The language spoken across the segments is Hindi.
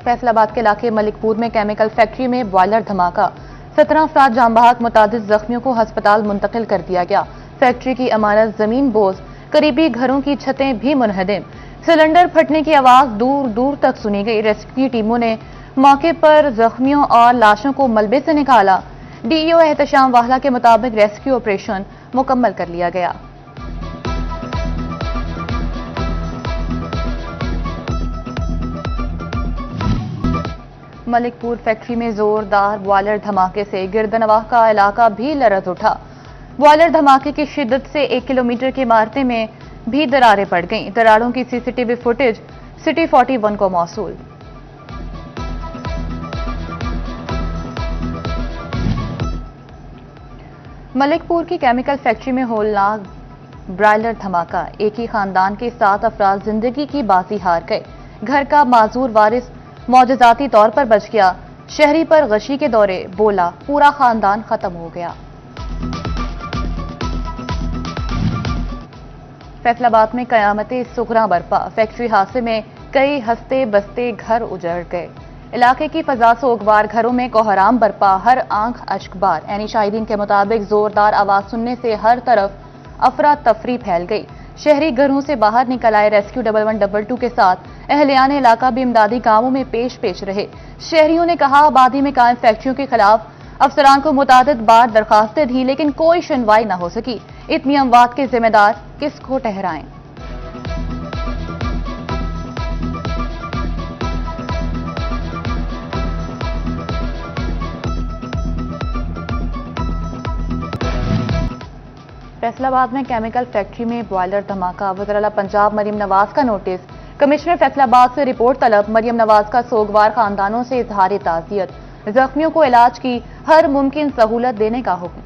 फैसलाबाद के इलाके मलिकपुर में केमिकल फैक्ट्री में बॉयलर धमाका, 17 अफराद जाम बहक, मुतादिद जख्मियों को अस्पताल मुंतकिल कर दिया गया। फैक्ट्री की इमारत जमीन बोझ, करीबी घरों की छतें भी मुनहदिम। सिलेंडर फटने की आवाज दूर दूर तक सुनी गई। रेस्क्यू टीमों ने मौके पर जख्मियों और लाशों को मलबे से निकाला। डीईओ एहतशाम वाहला के मुताबिक रेस्क्यू ऑपरेशन मुकम्मल कर लिया गया। मलिकपुर फैक्ट्री में जोरदार बॉयलर धमाके से गिरदनवाह का इलाका भी लरज उठा। बॉयलर धमाके की शिद्दत से 1 किलोमीटर की इमारतें में भी दरारें पड़ गईं। दरारों की सीसीटीवी फुटेज सिटी 41 को मौसूल। मलिकपुर की केमिकल फैक्ट्री में होलनाक ब्रॉयलर धमाका, एक ही खानदान के 7 अफराद जिंदगी की बाजी हार गए। घर का माजूर वारिस मौजूदाती तौर पर बच गया। शहरी पर गशी के दौरे बोला, पूरा खानदान खत्म हो गया। फैसलाबाद में कयामते सुगरा बरपा, फैक्ट्री हादसे में कई हंसते बसते घर उजड़ गए। इलाके की फजा सोगवार, घरों में कोहराम बरपा, हर आंख अश्कबार। एनी शाहिदीन के मुताबिक जोरदार आवाज सुनने से हर तरफ अफरा तफरी फैल गई। शहरी घरों से बाहर निकल आए। रेस्क्यू 1112 के साथ अहलियाने इलाका भी इमदादी कामों में पेश रहे। शहरियों ने कहा, आबादी में कायम फैक्ट्रियों के खिलाफ अफसरान को मुतादिद बार दरखास्तें दी, लेकिन कोई सुनवाई न हो सकी। इतनी अमवात के जिम्मेदार किसको ठहराएं? फैसलाबाद में केमिकल फैक्ट्री में बॉयलर धमाका, वज़ीर-ए-आला पंजाब मरियम नवाज का नोटिस। कमिश्नर फैसलाबाद से रिपोर्ट तलब। मरियम नवाज का सोगवार खानदानों से इजहार ताज़ियत, जख्मियों को इलाज की हर मुमकिन सहूलत देने का हुक्म।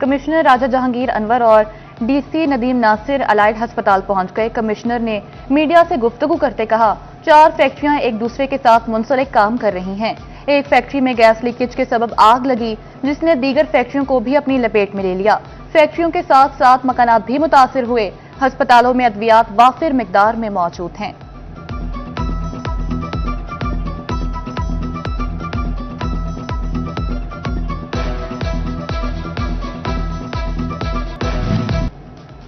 कमिश्नर राजा जहांगीर अनवर और डीसी नदीम नासिर अलाइड अस्पताल पहुंच गए। कमिश्नर ने मीडिया से गुफ्तगू करते कहा, 4 फैक्ट्रियां एक दूसरे के साथ मुंसलिक काम कर रही हैं। एक फैक्ट्री में गैस लीकेज के सबब आग लगी, जिसने दीगर फैक्ट्रियों को भी अपनी लपेट में ले लिया। फैक्ट्रियों के साथ साथ मकानात भी मुतासिर हुए। अस्पतालों में अद्वियात वाफिर मिकदार में मौजूद हैं।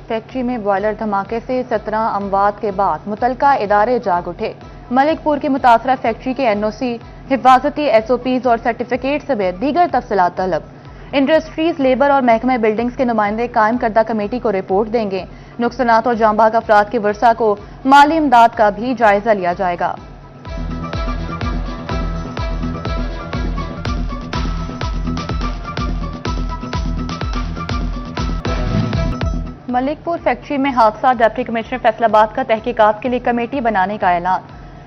फैक्ट्री में बॉयलर धमाके से 17 अमवात के बाद मुतलका इदारे जाग उठे। मलिकपुर की मुतासरा फैक्ट्री के एनओसी, हिफाजती एसओपीज और सर्टिफिकेट समेत दीगर तफसीलात तलब। इंडस्ट्रीज, लेबर और महकमा बिल्डिंग्स के नुमाइंदे कायम करदा कमेटी को रिपोर्ट देंगे। नुकसानात और जाम बहक अफराद के वर्सा को माली इमदाद का भी जायजा लिया जाएगा। मलिकपुर फैक्ट्री में हादसा, डिप्टी कमिश्नर फैसलाबाद का तहकीकात के लिए कमेटी बनाने का ऐलान।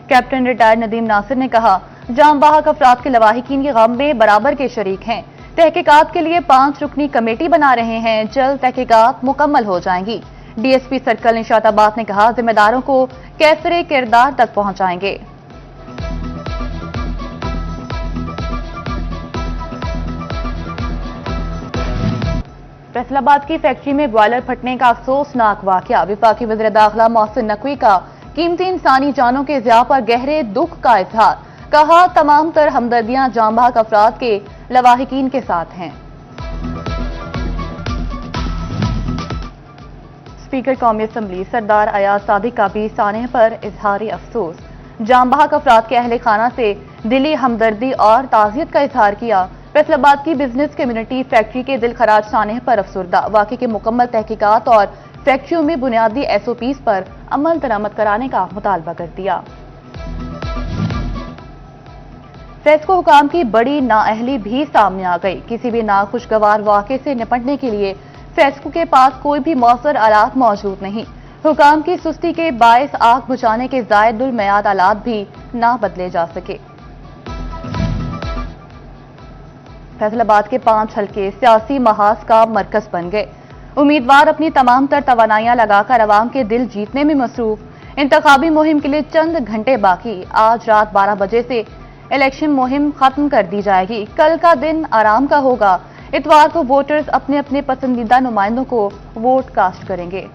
कैप्टन रिटायर्ड नदीम नासिर ने कहा, जाम बहक अफराद के लवाहिकीन के गम में बराबर के शरीक हैं। तहकीकात के लिए 5 रुकनी कमेटी बना रहे हैं। जल्द तहकीकात मुकम्मल हो जाएंगी। डीएसपी सर्कल निशाताबाद ने कहा, जिम्मेदारों को कैफरे किरदार तक पहुंचाएंगे। फैसलाबाद की फैक्ट्री में बॉयलर फटने का अफसोसनाक वाकया। विफाकी वज़ीर दाखिला मोहसिन नकवी का कीमती इंसानी जानों के ज़िया पर गहरे दुख का इजहार। कहा, तमाम तर हमदर्दियां जाम बहक अफराद के लवाहिकीन के साथ हैं। स्पीकर कौमी असम्बली सरदार अयाज सादिक का भी सानह पर इजहारी अफसोस। जाम बहक अफराद के अहले खाना से दिली हमदर्दी और ताज़ियत का इजहार किया। फैसलाबाद की बिजनेस कम्युनिटी फैक्ट्री के दिल खराज सानह पर अफसुर्दा। वाक़े के मुकम्मल तहकीकात और फैक्ट्रियों में बुनियादी एसओपीज पर अमल दरामद कराने का मुतालबा कर दिया। फेस्को हुकाम की बड़ी नाअहली भी सामने आ गई। किसी भी नाखुशगवार वाक़े से निपटने के लिए फेस्को के पास कोई भी मौसर आलात मौजूद नहीं। हुकाम की सुस्ती के बायस आग बुझाने के ज़ायदुल मियाद आलात भी ना बदले जा सके। फैसलाबाद के 5 हल्के सियासी महाज का मरकज बन गए। उम्मीदवार अपनी तमाम तर तवानाइयां लगाकर अवाम के दिल जीतने में मसरूफ। इंतखाबी मुहिम के लिए चंद घंटे बाकी। आज रात 12 बजे से इलेक्शन मुहिम खत्म कर दी जाएगी। कल का दिन आराम का होगा। इतवार को वोटर्स अपने अपने पसंदीदा नुमाइंदों को वोट कास्ट करेंगे।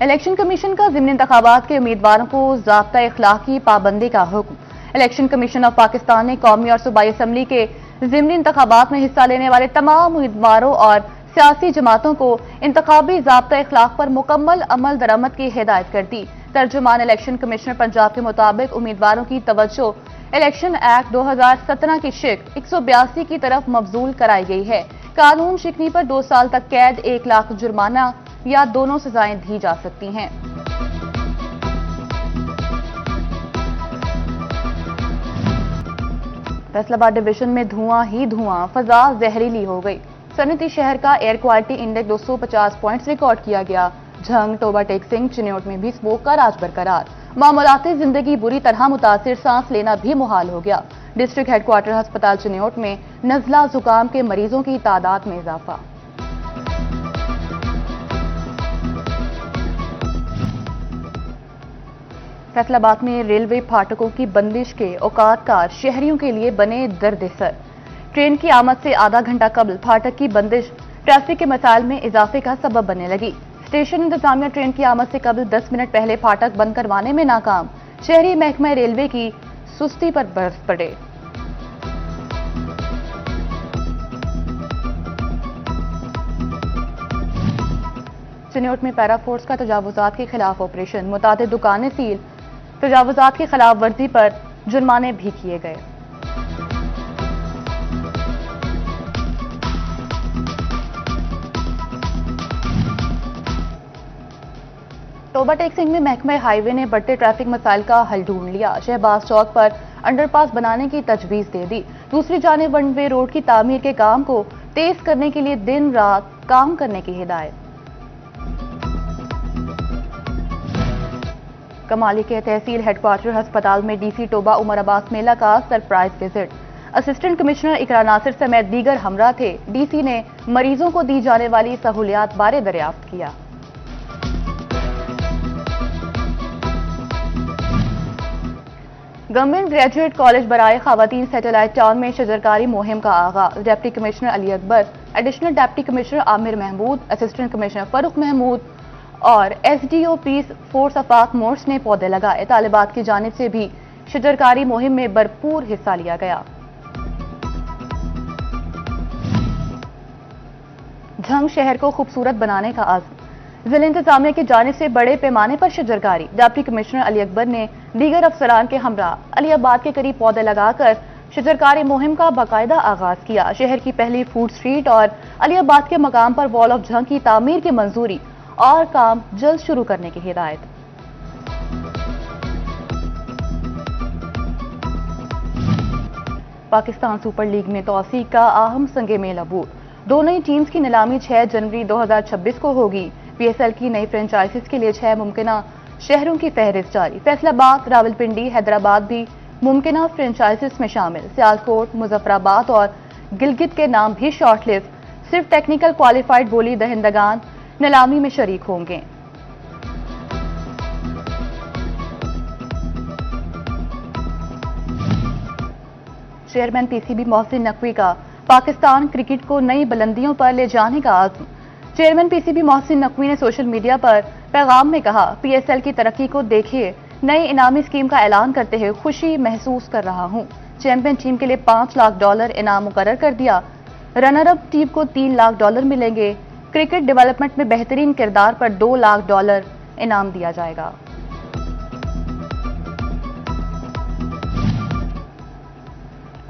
इलेक्शन कमीशन का ज़िमनी इंतखाबात के उम्मीदवारों को ज़ाब्ता इखलाक की पाबंदी का हुक्म। इलेक्शन कमीशन ऑफ पाकिस्तान ने कौमी और सूबाई असम्बली के ज़िमनी इंतखाबात में हिस्सा लेने वाले तमाम उम्मीदवारों और सियासी जमातों को इंतखाबी ज़ाब्ता इखलाक पर मुकम्मल अमल दरामद की हिदायत कर दी। तर्जुमान इलेक्शन कमिश्नर पंजाब के मुताबिक उम्मीदवारों की तवज्जो इलेक्शन एक्ट 2017 की शिक 182 की तरफ मबजूल कराई गई है। कानून शिकनी पर 2 साल तक कैद, 1 लाख जुर्माना या दोनों सजाएं दी जा सकती हैं। फैसलाबाद डिवीजन में धुआं ही धुआं, फजा जहरीली हो गई। सनती शहर का air quality index 250 points record किया गया। झंग, टोबा टेक सिंह, चिन्योट में भी स्मोक का राज बरकरार। मामूलाती जिंदगी बुरी तरह मुतासिर, सांस लेना भी मुहाल हो गया। डिस्ट्रिक्ट हेडक्वार्टर अस्पताल चिन्योट में नजला जुकाम के मरीजों की तादाद में इजाफा। फैसलाबाद में रेलवे फाटकों की बंदिश के औकातकार शहरियों के लिए बने दर्द-ए-सर। ट्रेन की आमद से आधा घंटा कबल फाटक की बंदिश ट्रैफिक के मसाइल में इजाफे का सबब बनने लगी। स्टेशन इंतजामिया ट्रेन की आमद से कबल 10 मिनट पहले फाटक बंद करवाने में नाकाम। शहरी महकमा रेलवे की सुस्ती पर बरस पड़े। चिन्योट में पैराफोर्स का तजावुजात के खिलाफ ऑपरेशन, मुतादिद दुकानें सील, तजावुजात की खिलाफ वर्जी पर जुर्माने भी किए गए। टोबा टेक सिंह में महकमा हाईवे ने बढ़ते ट्रैफिक मसाइल का हल ढूंढ लिया। शहबाज चौक पर अंडरपास बनाने की तजवीज दे दी। दूसरी जानिब वन वे रोड की तामीर के काम को तेज करने के लिए दिन रात काम करने की हिदायत। कमाली के तहसील हेडक्वार्टर अस्पताल में डीसी टोबा उमर अब्बास मेला का सरप्राइज विजिट। असिस्टेंट कमिश्नर इकरा नासिर समेत दीगर हमरा थे। डीसी ने मरीजों को दी जाने वाली सहूलियात बारे दरियाफ्त किया। गवर्नमेंट ग्रेजुएट कॉलेज बराए खवातीन सैटेलाइट टाउन में शजरकारी मुहिम का आगाज। Deputy commissioner Ali Akbar, additional deputy commissioner Amir Mahmood, assistant commissioner Farrukh Mahmood और SDO peace force Afaq Mors ने पौधे लगाए। तालिबात की जानिब से भी शजरकारी मुहिम में भरपूर हिस्सा लिया गया। झंग शहर को खूबसूरत बनाने का आज़म। जिला इंतजामिया की जानिब से बड़े पैमाने पर शजरकारी। डिप्टी कमिश्नर अली अकबर ने दीगर अफसरान के हमरा अलीबाद के करीब पौधे लगाकर शजरकारी मुहिम का बाकायदा आगाज किया। शहर की पहली फूड स्ट्रीट और अलीबाद के मकाम पर वॉल ऑफ झंग की तामीर की मंजूरी और काम जल्द शुरू करने की हिदायत। पाकिस्तान सुपर लीग में तौसीक का अहम संगे मेल अबूर। दोनों ही टीम्स की नीलामी 6 जनवरी 2026 को होगी। पीएसएल की नई फ्रेंचाइजीज के लिए 6 मुमकिना शहरों की फहरिस्त जारी। फैसलाबाद, रावलपिंडी, हैदराबाद भी मुमकिना फ्रेंचाइजीज में शामिल। सियालकोट, मुजफ्फराबाद और गिलगित के नाम भी शॉर्टलिस्ट। सिर्फ टेक्निकल क्वालिफाइड बोली दहिंदगान नीलामी में शरीक होंगे। चेयरमैन पीसीबी मोहसिन नकवी का पाकिस्तान क्रिकेट को नई बुलंदियों पर ले जाने का आज़म। चेयरमैन पीसीबी मोहसिन नकवी ने सोशल मीडिया पर पैगाम में कहा, पीएसएल की तरक्की को देखिए, नई इनामी स्कीम का ऐलान करते हुए खुशी महसूस कर रहा हूं। चैंपियन टीम के लिए $5 लाख इनाम मुकर्रर कर दिया। रनर अप टीम को $3 लाख मिलेंगे। क्रिकेट डेवलपमेंट में बेहतरीन किरदार पर $2 लाख इनाम दिया जाएगा।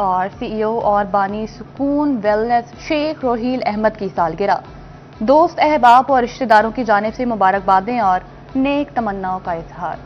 और सीईओ और बानी सुकून वेलनेस शेख रोहील अहमद की सालगिरह। दोस्त, अहबाब और रिश्तेदारों की जानिब से मुबारकबादें और नेक तमन्नाओं का इजहार।